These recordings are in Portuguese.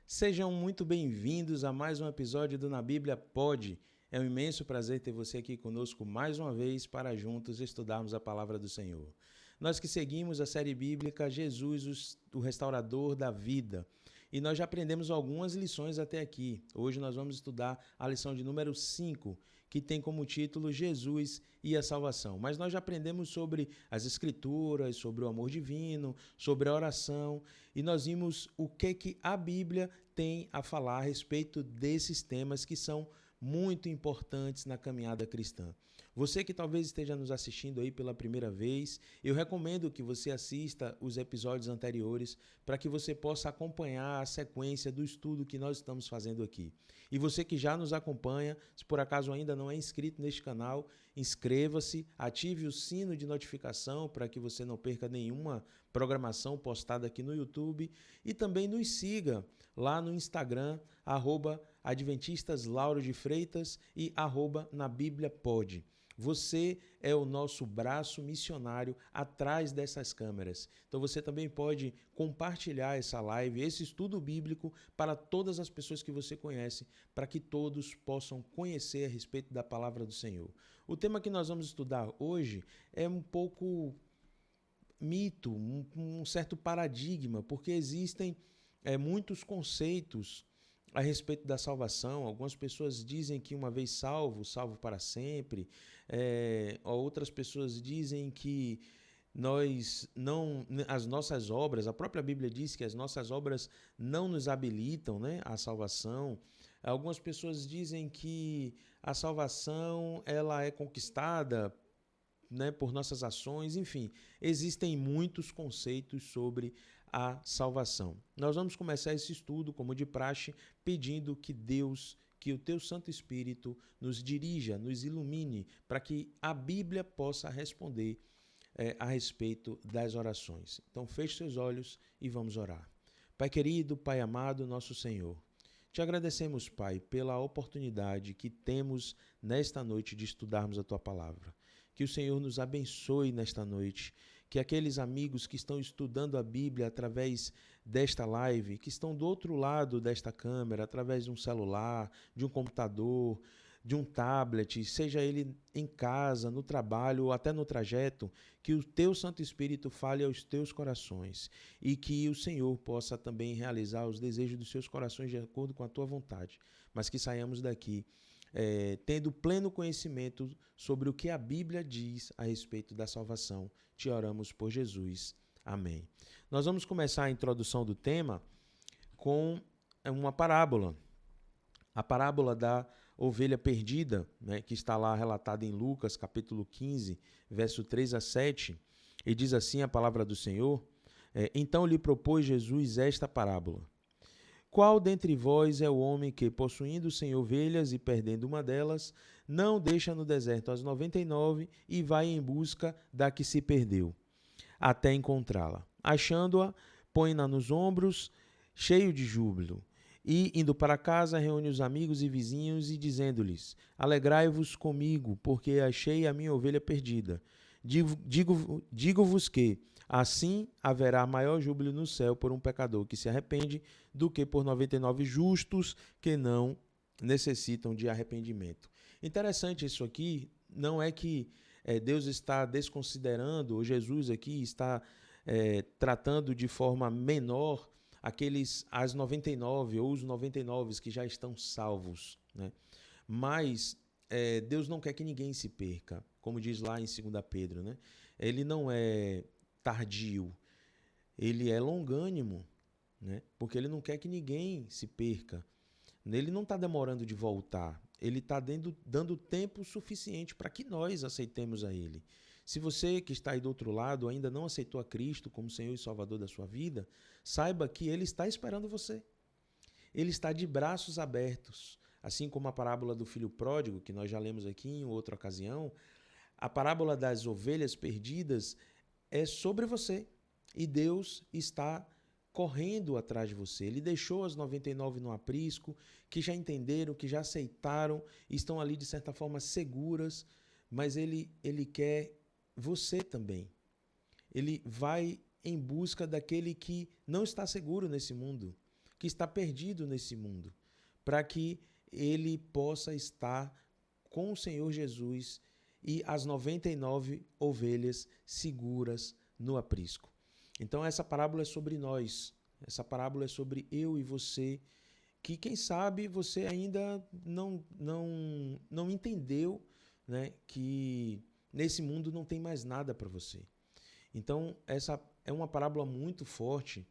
Sejam muito bem-vindos a mais um episódio do Na Bíblia Pode. É um imenso prazer ter você aqui conosco mais uma vez para juntos estudarmos a palavra do Senhor. Nós que seguimos a série bíblica Jesus, o Restaurador da Vida. E nós já aprendemos algumas lições até aqui. Hoje nós vamos estudar a lição de número 5, que tem como título Jesus e a Salvação. Mas nós já aprendemos sobre as Escrituras, sobre o amor divino, sobre a oração, e nós vimos o que a Bíblia tem a falar a respeito desses temas que são muito importantes na caminhada cristã. Você que talvez esteja nos assistindo aí pela primeira vez, eu recomendo que você assista os episódios anteriores para que você possa acompanhar a sequência do estudo que nós estamos fazendo aqui. E você que já nos acompanha, se por acaso ainda não é inscrito neste canal, inscreva-se, ative o sino de notificação para que você não perca nenhuma programação postada aqui no YouTube e também nos siga lá no Instagram, @adventistaslauro de Freitas e @nabibliapod. Você é o nosso braço missionário atrás dessas câmeras. Então você também pode compartilhar essa live, esse estudo bíblico para todas as pessoas que você conhece, para que todos possam conhecer a respeito da palavra do Senhor. O tema que nós vamos estudar hoje é um pouco mito, um certo paradigma, porque existem muitos conceitos a respeito da salvação. Algumas pessoas dizem que uma vez salvo, salvo para sempre. Outras pessoas dizem que nós não, as nossas obras, a própria Bíblia diz que as nossas obras não nos habilitam, né, à salvação. Algumas pessoas dizem que a salvação ela é conquistada, né, por nossas ações. Enfim, existem muitos conceitos sobre a salvação. Nós vamos começar esse estudo, como de praxe, pedindo que Deus, que o teu Santo Espírito nos dirija, nos ilumine, para que a Bíblia possa responder a respeito das orações. Então, feche seus olhos e vamos orar. Pai querido, Pai amado, nosso Senhor, te agradecemos, Pai, pela oportunidade que temos nesta noite de estudarmos a Tua Palavra. Que o Senhor nos abençoe nesta noite, que aqueles amigos que estão estudando a Bíblia através desta live, que estão do outro lado desta câmera, através de um celular, de um computador, de um tablet, seja ele em casa, no trabalho ou até no trajeto, que o Teu Santo Espírito fale aos teus corações e que o Senhor possa também realizar os desejos dos seus corações de acordo com a Tua vontade, mas que saiamos daqui tendo pleno conhecimento sobre o que a Bíblia diz a respeito da salvação. Te oramos por Jesus. Amém. Nós vamos começar a introdução do tema com uma parábola. A parábola da ovelha perdida, né, que está lá relatada em Lucas, capítulo 15, verso 3 a 7, e diz assim a palavra do Senhor: Então lhe propôs Jesus esta parábola. Qual dentre vós é o homem que, possuindo 100 ovelhas e perdendo uma delas, não deixa no deserto as 99 e vai em busca da que se perdeu, até encontrá-la? Achando-a, põe-na nos ombros, cheio de júbilo. E, indo para casa, reúne os amigos e vizinhos e dizendo-lhes: Alegrai-vos comigo, porque achei a minha ovelha perdida. Digo-vos que assim haverá maior júbilo no céu por um pecador que se arrepende do que por 99 justos que não necessitam de arrependimento. Interessante isso aqui, não é que Deus está desconsiderando, ou Jesus aqui está tratando de forma menor as 99 ou os 99 que já estão salvos, né? Mas Deus não quer que ninguém se perca, como diz lá em 2 Pedro, né? Ele não é tardio, ele é longânimo, né? Porque ele não quer que ninguém se perca. Ele não está demorando de voltar, ele está dando tempo suficiente para que nós aceitemos a ele. Se você que está aí do outro lado ainda não aceitou a Cristo como Senhor e Salvador da sua vida, saiba que ele está esperando você. Ele está de braços abertos. Assim como a parábola do filho pródigo, que nós já lemos aqui em outra ocasião, a parábola das ovelhas perdidas é sobre você. E Deus está correndo atrás de você. Ele deixou as 99 no aprisco, que já entenderam, que já aceitaram, estão ali de certa forma seguras, mas ele quer você também. Ele vai em busca daquele que não está seguro nesse mundo. que está perdido nesse mundo, para que ele possa estar com o Senhor Jesus e as 99 ovelhas seguras no aprisco. Então essa parábola é sobre nós, essa parábola é sobre eu e você, que quem sabe você ainda não entendeu, né, que nesse mundo não tem mais nada para você. Então essa é uma parábola muito forte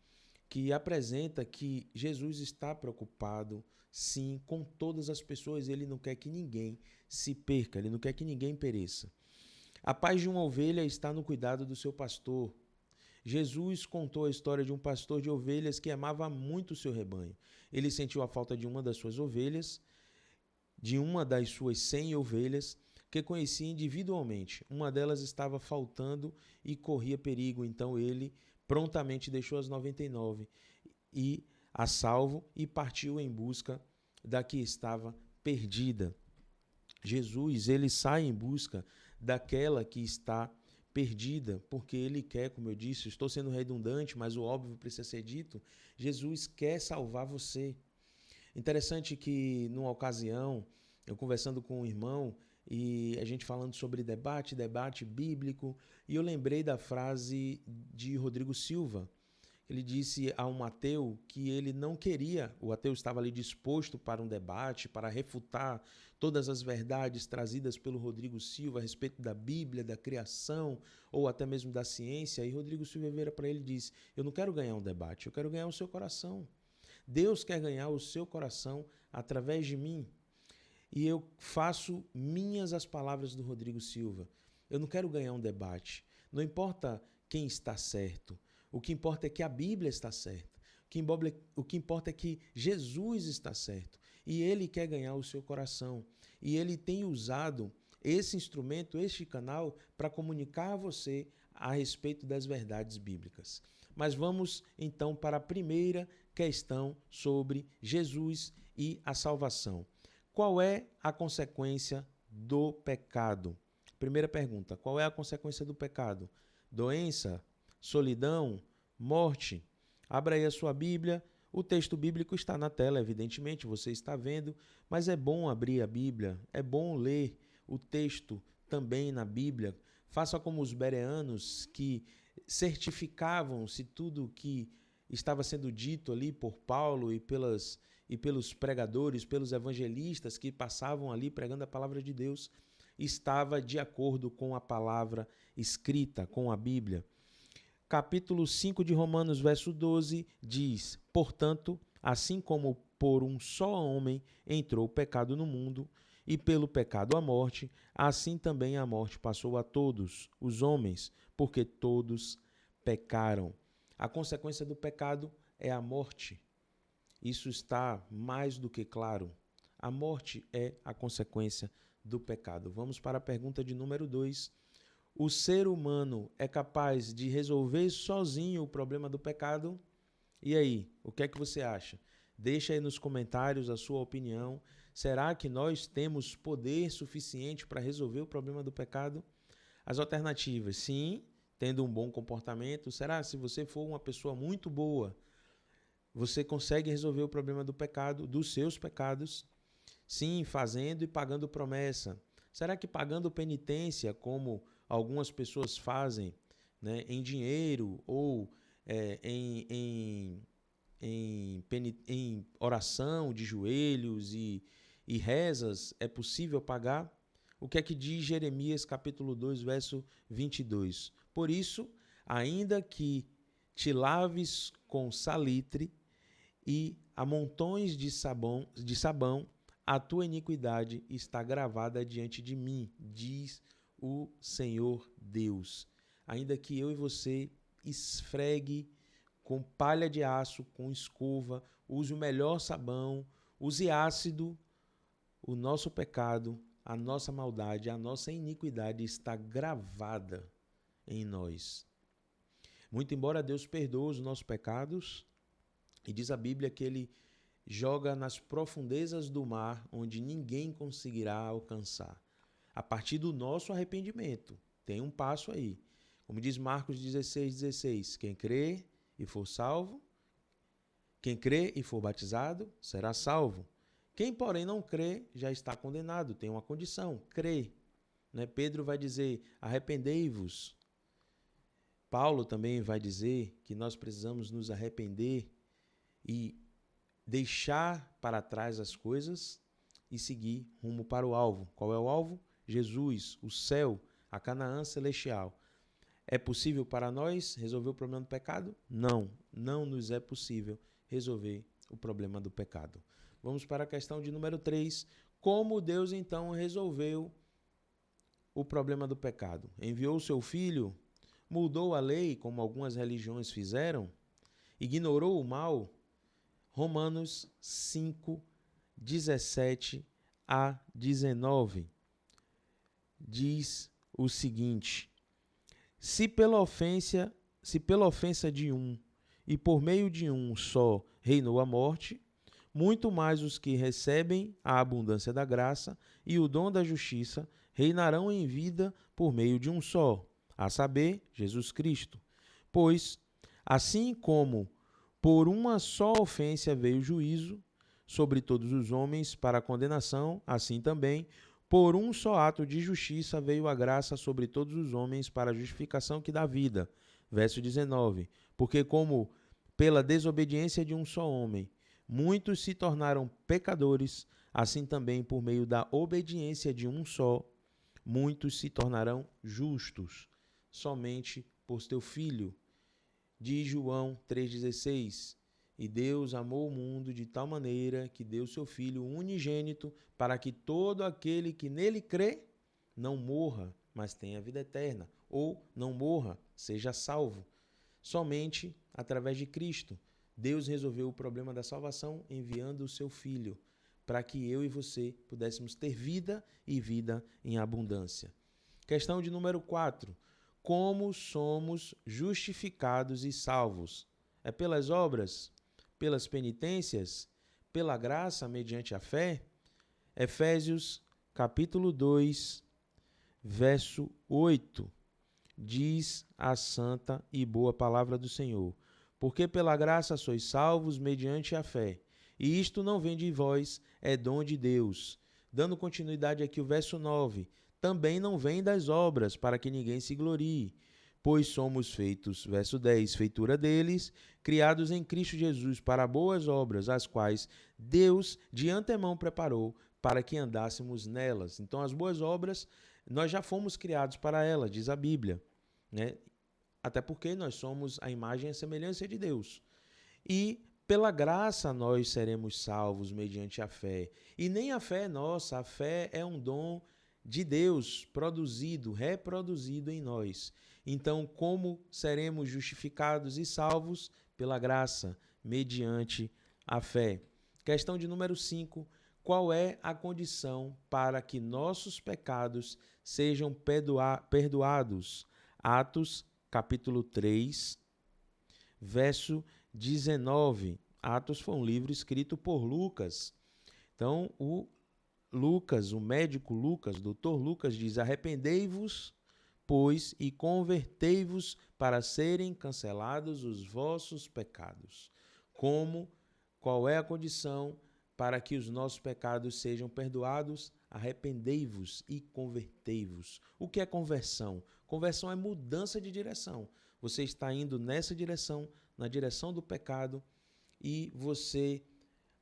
que apresenta que Jesus está preocupado, sim, com todas as pessoas. Ele não quer que ninguém se perca, ele não quer que ninguém pereça. A paz de uma ovelha está no cuidado do seu pastor. Jesus contou a história de um pastor de ovelhas que amava muito o seu rebanho. Ele sentiu a falta de uma das suas ovelhas, de uma das suas 100 ovelhas, que conhecia individualmente. Uma delas estava faltando e corria perigo, então ele prontamente deixou as 99 e a salvo e partiu em busca da que estava perdida. Jesus, ele sai em busca daquela que está perdida, porque ele quer, como eu disse, estou sendo redundante, mas o óbvio precisa ser dito, Jesus quer salvar você. Interessante que, numa ocasião, eu conversando com um irmão e a gente falando sobre debate bíblico, e eu lembrei da frase de Rodrigo Silva. Ele disse a um ateu que ele não queria, o ateu estava ali disposto para um debate, para refutar todas as verdades trazidas pelo Rodrigo Silva a respeito da Bíblia, da criação ou até mesmo da ciência. E Rodrigo Silva vira para ele e disse: eu não quero ganhar um debate, eu quero ganhar o seu coração. Deus quer ganhar o seu coração através de mim. E eu faço minhas as palavras do Rodrigo Silva. Eu não quero ganhar um debate. Não importa quem está certo. O que importa é que a Bíblia está certa. O que importa é que Jesus está certo. E ele quer ganhar o seu coração. E ele tem usado esse instrumento, este canal, para comunicar a você a respeito das verdades bíblicas. Mas vamos então para a primeira questão sobre Jesus e a salvação. Qual é a consequência do pecado? Primeira pergunta: qual é a consequência do pecado? Doença? Solidão? Morte? Abra aí a sua Bíblia. O texto bíblico está na tela, evidentemente, você está vendo, mas é bom abrir a Bíblia, é bom ler o texto também na Bíblia. Faça como os bereanos, que certificavam se tudo que estava sendo dito ali por Paulo e pelos pregadores, pelos evangelistas que passavam ali pregando a palavra de Deus, estava de acordo com a palavra escrita, com a Bíblia. Capítulo 5 de Romanos, verso 12, diz: portanto, assim como por um só homem entrou o pecado no mundo, e pelo pecado a morte, assim também a morte passou a todos os homens, porque todos pecaram. A consequência do pecado é a morte. Isso está mais do que claro. A morte é a consequência do pecado. Vamos para a pergunta de número 2. O ser humano é capaz de resolver sozinho o problema do pecado? E aí, o que é que você acha? Deixa aí nos comentários a sua opinião. Será que nós temos poder suficiente para resolver o problema do pecado? As alternativas: sim, tendo um bom comportamento. Será que se você for uma pessoa muito boa, você consegue resolver o problema do pecado, dos seus pecados? Sim, fazendo e pagando promessa. Será que pagando penitência, como algumas pessoas fazem, né, em dinheiro ou em oração de joelhos e rezas, é possível pagar? O que é que diz Jeremias capítulo 2, verso 22? Por isso, ainda que te laves com salitre e amontões de sabão, a tua iniquidade está gravada diante de mim, diz o Senhor Deus. Ainda que eu e você esfregue com palha de aço, com escova, use o melhor sabão, use ácido, o nosso pecado, a nossa maldade, a nossa iniquidade está gravada em nós. Muito embora Deus perdoe os nossos pecados, e diz a Bíblia que ele joga nas profundezas do mar, onde ninguém conseguirá alcançar. A partir do nosso arrependimento, tem um passo aí. Como diz Marcos 16:16, quem crê e for salvo, Quem crê e for batizado será salvo. Quem, porém, não crê já está condenado, tem uma condição, crê. Né? Pedro vai dizer, arrependei-vos. Paulo também vai dizer que nós precisamos nos arrepender e deixar para trás as coisas e seguir rumo para o alvo. Qual é o alvo? Jesus, o céu, a Canaã celestial. É possível para nós resolver o problema do pecado? Não, não nos é possível resolver o problema do pecado. Vamos para a questão de número 3. Como Deus então resolveu o problema do pecado? Enviou o seu filho? Mudou a lei, como algumas religiões fizeram? Ignorou o mal? Romanos 5, 17 a 19 diz o seguinte: se pela ofensa de um e por meio de um só reinou a morte, muito mais os que recebem a abundância da graça e o dom da justiça reinarão em vida por meio de um só, a saber, Jesus Cristo. Pois, assim como por uma só ofensa veio o juízo sobre todos os homens para a condenação, assim também, por um só ato de justiça veio a graça sobre todos os homens para a justificação que dá vida. Verso 19. Porque como pela desobediência de um só homem, muitos se tornaram pecadores, assim também por meio da obediência de um só, muitos se tornarão justos, somente por teu Filho. De João 3,16, e Deus amou o mundo de tal maneira que deu seu Filho unigênito para que todo aquele que nele crê não morra, mas tenha vida eterna, ou não morra, seja salvo. Somente através de Cristo, Deus resolveu o problema da salvação enviando o seu Filho, para que eu e você pudéssemos ter vida e vida em abundância. Questão de número 4. Como somos justificados e salvos? É pelas obras? Pelas penitências? Pela graça mediante a fé? Efésios capítulo 2, verso 8, diz a santa e boa palavra do Senhor: porque pela graça sois salvos mediante a fé, e isto não vem de vós, é dom de Deus. Dando continuidade aqui o verso 9, também não vem das obras, para que ninguém se glorie, pois somos feitos, verso 10, feitura deles, criados em Cristo Jesus para boas obras, as quais Deus de antemão preparou para que andássemos nelas. Então, as boas obras, nós já fomos criados para elas, diz a Bíblia, né? Até porque nós somos a imagem e a semelhança de Deus. E pela graça nós seremos salvos mediante a fé. E nem a fé é nossa, a fé é um dom de Deus, produzido, reproduzido em nós. Então, como seremos justificados e salvos? Pela graça, mediante a fé. Questão de número 5. Qual é a condição para que nossos pecados sejam perdoados? Atos, capítulo 3, verso 19. Atos foi um livro escrito por Lucas. Então, o médico Lucas, doutor Lucas, diz: arrependei-vos, pois, e convertei-vos para serem cancelados os vossos pecados. Qual é a condição para que os nossos pecados sejam perdoados? Arrependei-vos e convertei-vos. O que é conversão? Conversão é mudança de direção. Você está indo nessa direção, na direção do pecado, e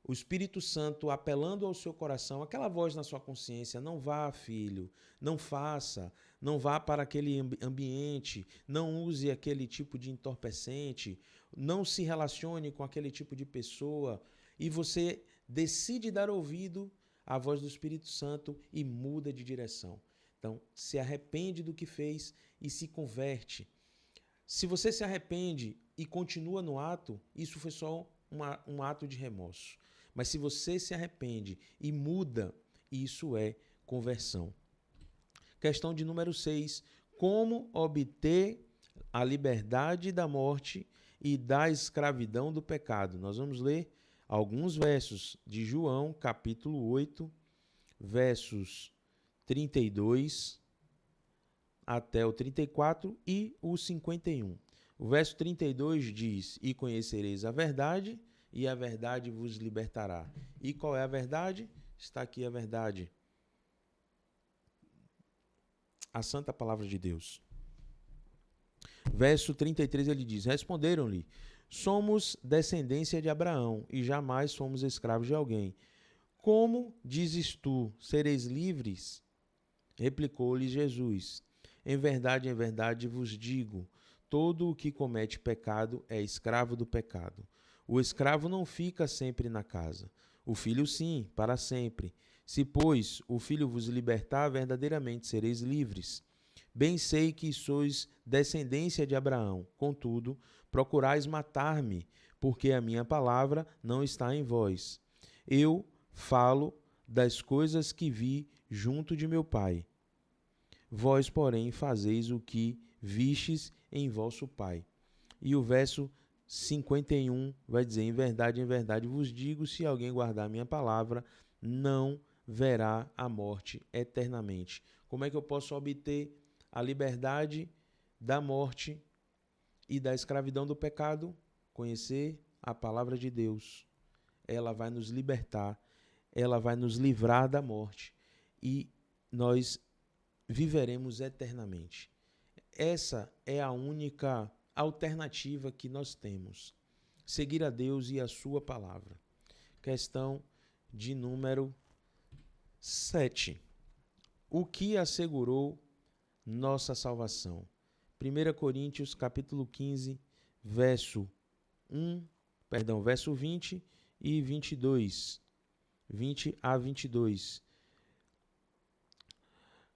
o Espírito Santo apelando ao seu coração, aquela voz na sua consciência: não vá, filho, não faça, não vá para aquele ambiente, não use aquele tipo de entorpecente, não se relacione com aquele tipo de pessoa, e você decide dar ouvido à voz do Espírito Santo e muda de direção. Então, se arrepende do que fez e se converte. Se você se arrepende e continua no ato, isso foi só um ato de remorso. Mas se você se arrepende e muda, isso é conversão. Questão de número 6. Como obter a liberdade da morte e da escravidão do pecado? Nós vamos ler alguns versos de João, capítulo 8, versos 32 até o 34 e o 51. O verso 32 diz: e conhecereis a verdade, e a verdade vos libertará. E qual é a verdade? Está aqui a verdade. A santa palavra de Deus. Verso 33 ele diz: responderam-lhe: somos descendência de Abraão e jamais fomos escravos de alguém. Como dizes tu, sereis livres? Replicou-lhe Jesus: em verdade vos digo, todo o que comete pecado é escravo do pecado. O escravo não fica sempre na casa, o filho sim, para sempre. Se, pois, o filho vos libertar, verdadeiramente sereis livres. Bem sei que sois descendência de Abraão, contudo, procurais matar-me, porque a minha palavra não está em vós. Eu falo das coisas que vi junto de meu pai. Vós, porém, fazeis o que vistes em vosso pai. E o verso 51 vai dizer: em verdade vos digo, se alguém guardar a minha palavra, não verá a morte eternamente. Como é que eu posso obter a liberdade da morte e da escravidão do pecado? Conhecer a palavra de Deus. Ela vai nos libertar, ela vai nos livrar da morte e nós viveremos eternamente. Essa é a única alternativa que nós temos. Seguir a Deus e a sua palavra. Questão de número 7. O que assegurou nossa salvação? 1 Coríntios capítulo 15, verso 20 e 22. 20 a 22.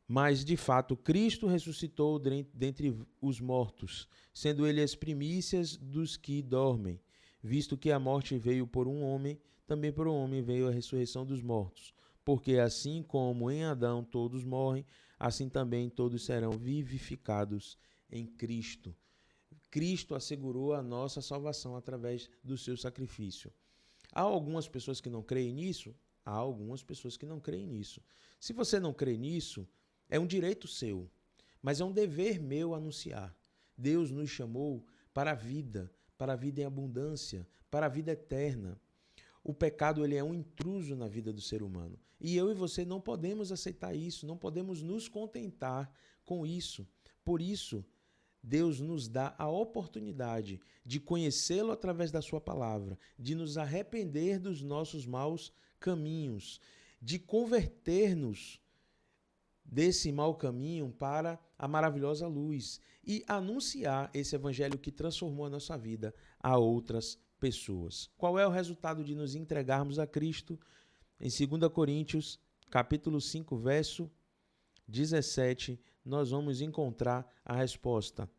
Mas, de fato, Cristo ressuscitou dentre os mortos, sendo ele as primícias dos que dormem. Visto que a morte veio por um homem, também por um homem veio a ressurreição dos mortos. Porque assim como em Adão todos morrem, assim também todos serão vivificados em Cristo. Cristo assegurou a nossa salvação através do seu sacrifício. Há algumas pessoas que não creem nisso? Há algumas pessoas que não creem nisso. Se você não crê nisso, é um direito seu, mas é um dever meu anunciar. Deus nos chamou para a vida em abundância, para a vida eterna. O pecado ele é um intruso na vida do ser humano. E eu e você não podemos aceitar isso, não podemos nos contentar com isso. Por isso, Deus nos dá a oportunidade de conhecê-lo através da sua palavra, de nos arrepender dos nossos maus caminhos, de converter-nos desse mau caminho para a maravilhosa luz e anunciar esse evangelho que transformou a nossa vida a outras pessoas. Qual é o resultado de nos entregarmos a Cristo? Em 2 Coríntios, capítulo 5, verso 17, nós vamos encontrar a resposta.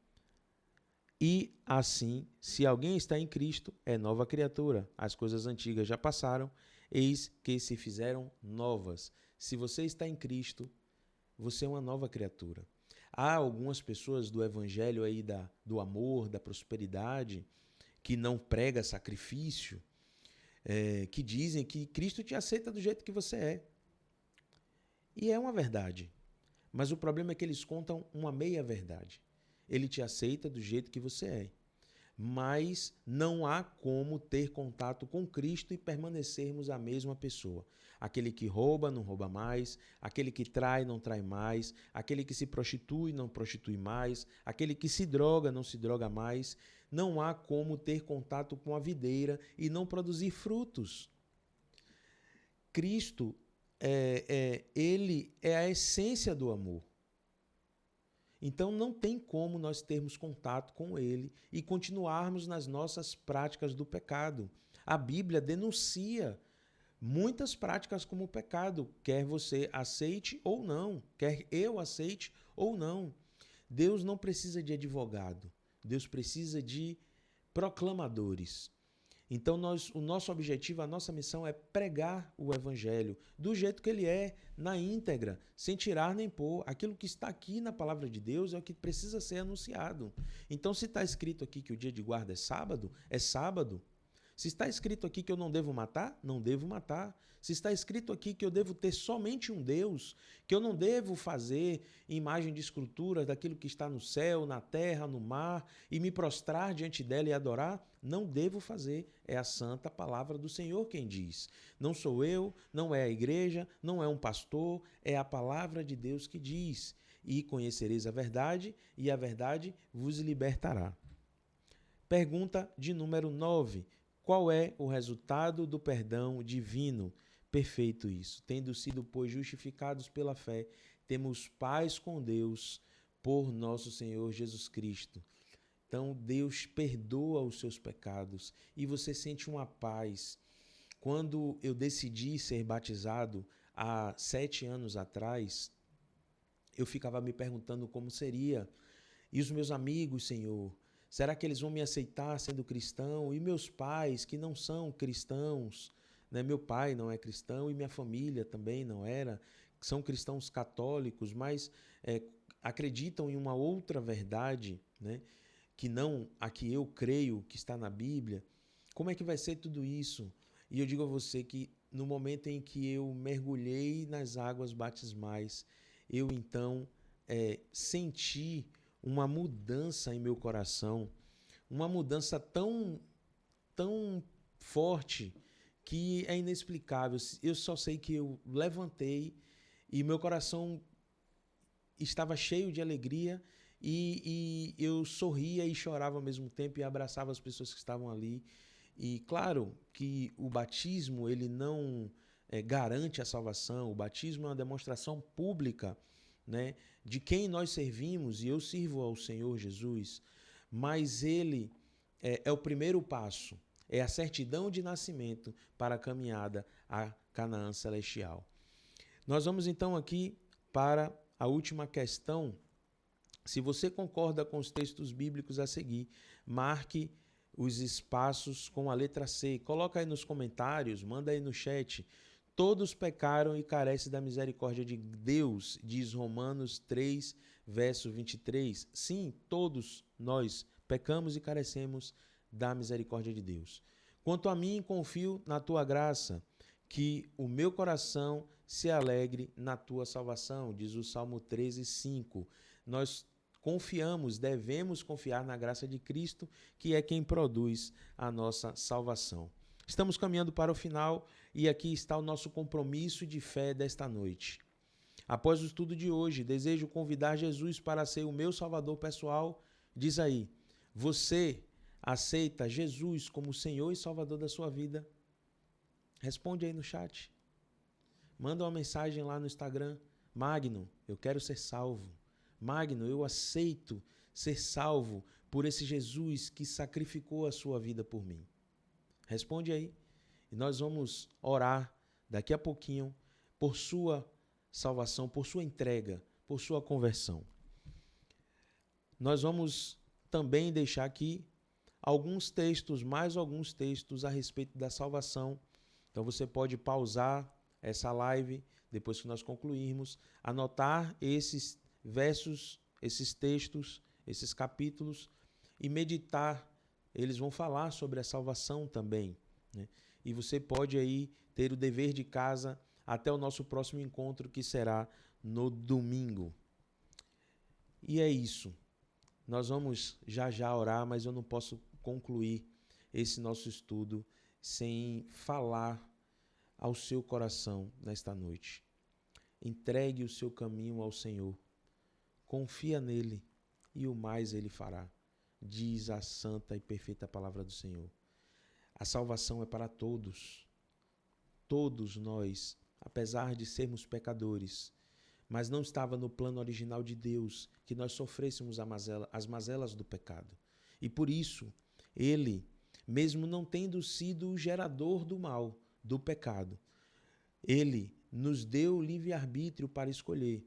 E assim, se alguém está em Cristo, é nova criatura. As coisas antigas já passaram, eis que se fizeram novas. Se você está em Cristo, você é uma nova criatura. Há algumas pessoas do evangelho aí do amor, da prosperidade, que não prega sacrifício, que dizem que Cristo te aceita do jeito que você é. E é uma verdade. Mas o problema é que eles contam uma meia-verdade. Ele te aceita do jeito que você é. Mas não há como ter contato com Cristo e permanecermos a mesma pessoa. Aquele que rouba, não rouba mais. Aquele que trai, não trai mais. Aquele que se prostitui, não prostitui mais. Aquele que se droga, não se droga mais. Não há como ter contato com a videira e não produzir frutos. Cristo, ele é a essência do amor. Então não tem como nós termos contato com ele e continuarmos nas nossas práticas do pecado. A Bíblia denuncia muitas práticas como pecado, quer você aceite ou não, quer eu aceite ou não. Deus não precisa de advogado, Deus precisa de proclamadores. Então, o nosso objetivo, a nossa missão é pregar o Evangelho do jeito que ele é, na íntegra, sem tirar nem pôr. Aquilo que está aqui na palavra de Deus é o que precisa ser anunciado. Então, se está escrito aqui que o dia de guarda é sábado. Se está escrito aqui que eu não devo matar, não devo matar. Se está escrito aqui que eu devo ter somente um Deus, que eu não devo fazer imagem de escultura daquilo que está no céu, na terra, no mar, e me prostrar diante dela e adorar, não devo fazer. É a santa palavra do Senhor quem diz. Não sou eu, não é a igreja, não é um pastor, é a palavra de Deus que diz. E conhecereis a verdade, e a verdade vos libertará. Pergunta de número 9. Qual é o resultado do perdão divino? Perfeito isso. Tendo sido, pois, justificados pela fé, temos paz com Deus por nosso Senhor Jesus Cristo. Então, Deus perdoa os seus pecados e você sente uma paz. Quando eu decidi ser batizado há 7 anos atrás, eu ficava me perguntando como seria. E os meus amigos, Senhor, será que eles vão me aceitar sendo cristão? E meus pais, que não são cristãos, né? Meu pai não é cristão e minha família também não era, são cristãos católicos, mas acreditam em uma outra verdade, né? Que não a que eu creio que está na Bíblia. Como é que vai ser tudo isso? E eu digo a você que no momento em que eu mergulhei nas águas batismais, eu então senti uma mudança em meu coração, uma mudança tão forte que é inexplicável. Eu só sei que eu levantei e meu coração estava cheio de alegria e eu sorria e chorava ao mesmo tempo e abraçava as pessoas que estavam ali. E claro que o batismo ele não garante a salvação. O batismo é uma demonstração pública, né, de quem nós servimos, e eu sirvo ao Senhor Jesus, mas ele é o primeiro passo, é a certidão de nascimento para a caminhada à Canaã celestial. Nós vamos então aqui para a última questão. Se você concorda com os textos bíblicos a seguir, marque os espaços com a letra C. Coloca aí nos comentários, manda aí no chat. Todos pecaram e carecem da misericórdia de Deus, diz Romanos 3, verso 23. Sim, todos nós pecamos e carecemos da misericórdia de Deus. Quanto a mim, confio na tua graça, que o meu coração se alegre na tua salvação, diz o Salmo 13, 5. Nós confiamos, devemos confiar na graça de Cristo, que é quem produz a nossa salvação. Estamos caminhando para o final e aqui está o nosso compromisso de fé desta noite. Após o estudo de hoje, desejo convidar Jesus para ser o meu Salvador pessoal. Diz aí, você aceita Jesus como Senhor e Salvador da sua vida? Responde aí no chat. Manda uma mensagem lá no Instagram. Magno, eu quero ser salvo. Magno, eu aceito ser salvo por esse Jesus que sacrificou a sua vida por mim. Responde aí. E nós vamos orar daqui a pouquinho por sua salvação, por sua entrega, por sua conversão. Nós vamos também deixar aqui alguns textos, mais alguns textos a respeito da salvação. Então você pode pausar essa live depois que nós concluirmos, anotar esses versos, esses textos, esses capítulos e meditar. Eles vão falar sobre a salvação também, né? E você pode aí ter o dever de casa até o nosso próximo encontro, que será no domingo. E é isso. Nós vamos já orar, mas eu não posso concluir esse nosso estudo sem falar ao seu coração nesta noite. Entregue o seu caminho ao Senhor. Confia nele e o mais ele fará, diz a santa e perfeita palavra do Senhor. A salvação é para todos. Todos nós, apesar de sermos pecadores, mas não estava no plano original de Deus que nós sofrêssemos as mazelas do pecado. E por isso, ele, mesmo não tendo sido o gerador do mal, do pecado, ele nos deu livre-arbítrio para escolher,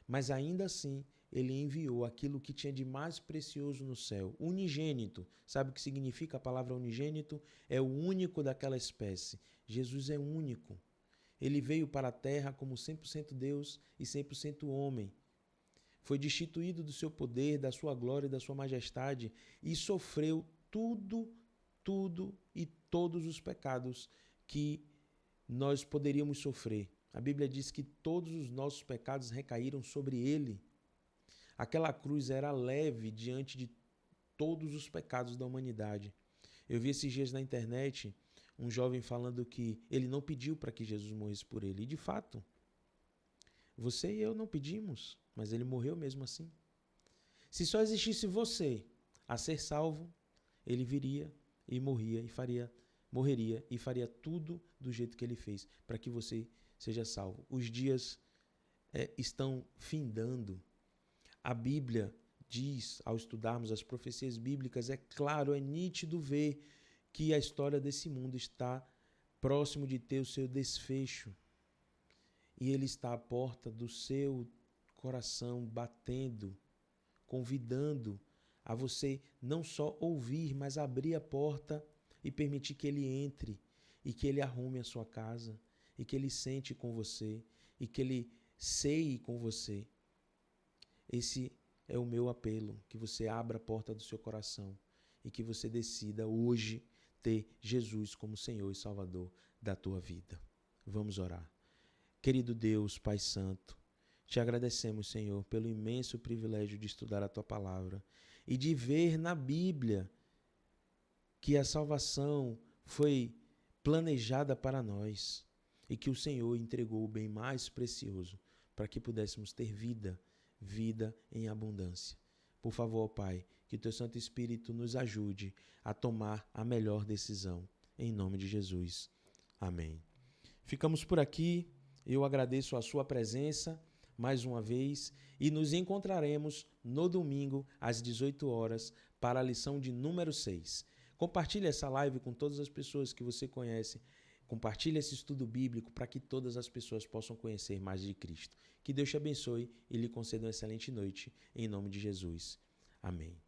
mas ainda assim ele enviou aquilo que tinha de mais precioso no céu, unigênito. Sabe o que significa a palavra unigênito? É o único daquela espécie. Jesus é único. Ele veio para a terra como 100% Deus e 100% homem. Foi destituído do seu poder, da sua glória e da sua majestade e sofreu tudo e todos os pecados que nós poderíamos sofrer. A Bíblia diz que todos os nossos pecados recaíram sobre ele. Aquela cruz era leve diante de todos os pecados da humanidade. Eu vi esses dias na internet um jovem falando que ele não pediu para que Jesus morresse por ele. E de fato, você e eu não pedimos, mas ele morreu mesmo assim. Se só existisse você a ser salvo, ele viria e morreria e faria tudo do jeito que ele fez para que você seja salvo. Os dias estão findando. A Bíblia diz, ao estudarmos as profecias bíblicas, é claro, é nítido ver que a história desse mundo está próximo de ter o seu desfecho. E ele está à porta do seu coração, batendo, convidando a você não só ouvir, mas abrir a porta e permitir que ele entre e que ele arrume a sua casa e que ele sente com você e que ele ceie com você. Esse é o meu apelo, que você abra a porta do seu coração e que você decida hoje ter Jesus como Senhor e Salvador da tua vida. Vamos orar. Querido Deus, Pai Santo, te agradecemos, Senhor, pelo imenso privilégio de estudar a tua palavra e de ver na Bíblia que a salvação foi planejada para nós e que o Senhor entregou o bem mais precioso para que pudéssemos ter vida em abundância. Por favor, Pai, que teu Santo Espírito nos ajude a tomar a melhor decisão. Em nome de Jesus. Amém. Ficamos por aqui. Eu agradeço a sua presença mais uma vez e nos encontraremos no domingo às 18 horas para a lição de número 6. Compartilhe essa live com todas as pessoas que você conhece. Compartilhe esse estudo bíblico para que todas as pessoas possam conhecer mais de Cristo. Que Deus te abençoe e lhe conceda uma excelente noite, em nome de Jesus. Amém.